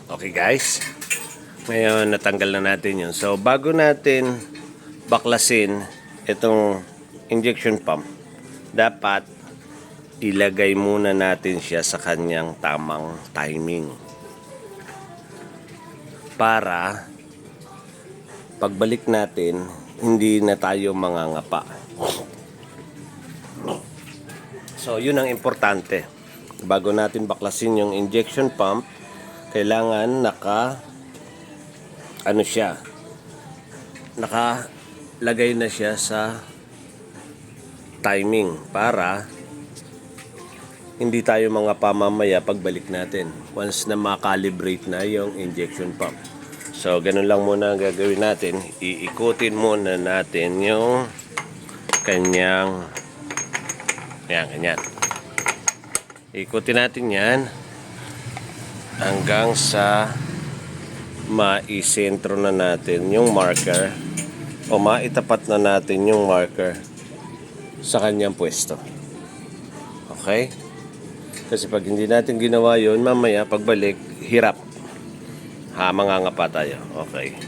Okay guys, ngayon natanggal na natin yun. So bago natin baklasin itong injection pump, dapat ilagay muna natin siya sa kanyang tamang timing para pagbalik natin hindi na tayo mangangapa. So yun ang importante. Bago natin baklasin yung injection pump, kailangan nakalagay na siya sa timing para hindi tayo mga pamamaya pagbalik natin once na makalibrate na yung injection pump. So ganun lang muna ang gagawin natin. Iikutin muna natin yung kanyang ganyan. Ikutin natin yan hanggang sa maisentro na natin yung marker o maitapat na natin yung marker sa kanyang pwesto. Okay? Kasi pag hindi natin ginawa yun, mamaya pagbalik, hirap. Mangangapa tayo. Okay.